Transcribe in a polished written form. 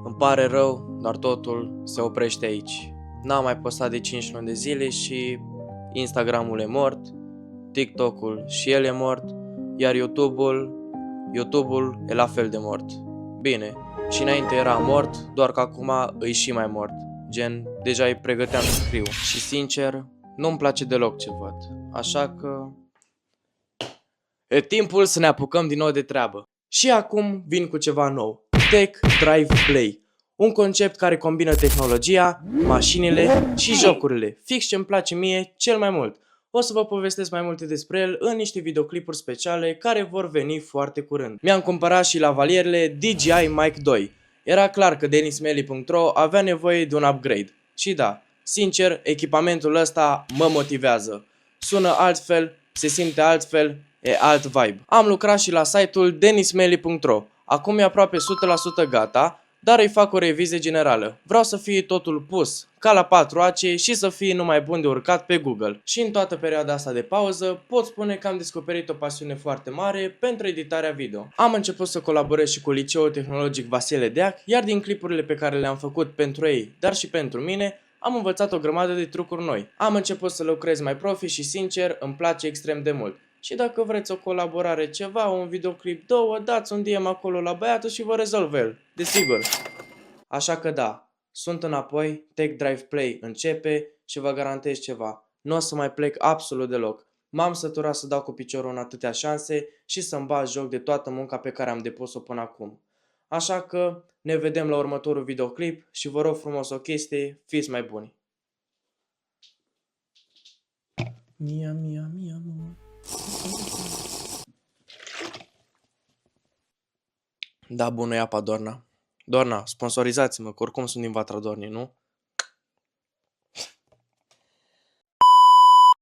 Îmi pare rău, dar totul se oprește aici. N-am mai postat de 5 luni de zile și Instagramul e mort, TikTok-ul și el e mort, iar YouTube-ul e la fel de mort. Bine, și înainte era mort, doar că acum îi și mai mort. Gen, deja îi pregăteam să scriu. Și sincer, nu-mi place deloc ce văd. Așa că... e timpul să ne apucăm din nou de treabă. Și acum vin cu ceva nou. Tech Drive Play. Un concept care combină tehnologia, mașinile și jocurile. Fix ce îmi place mie cel mai mult. O să vă povestesc mai multe despre el în niște videoclipuri speciale care vor veni foarte curând. Mi-am cumpărat și lavalierele DJI Mic 2. Era clar că denismelly.ro avea nevoie de un upgrade. Și da, sincer, echipamentul ăsta mă motivează. Sună altfel, se simte altfel, e alt vibe. Am lucrat și la site-ul denismelly.ro. Acum e aproape 100% gata, dar îi fac o revizie generală. Vreau să fie totul pus, ca la 4AC și să fie numai bun de urcat pe Google. Și în toată perioada asta de pauză, pot spune că am descoperit o pasiune foarte mare pentru editarea video. Am început să colaborez și cu Liceul Tehnologic Vasile Deac, iar din clipurile pe care le-am făcut pentru ei, dar și pentru mine, am învățat o grămadă de trucuri noi. Am început să lucrez mai profi și sincer, îmi place extrem de mult. Și dacă vreți o colaborare, ceva, un videoclip, două, dați un DM acolo la băiatul și vă rezolv el, desigur. Așa că da, sunt înapoi, Tech Drive Play începe și vă garantez ceva. Nu o să mai plec absolut deloc. M-am săturat să dau cu piciorul în atâtea șanse și să-mi bag joc de toată munca pe care am depus-o până acum. Așa că ne vedem la următorul videoclip și vă rog frumos o chestie, fiți mai buni. Mia, mia, mia, mia. Da, bună, e apa, Dorna. Dorna, sponsorizați-mă, că oricum sunt din Vatra Dornei, nu?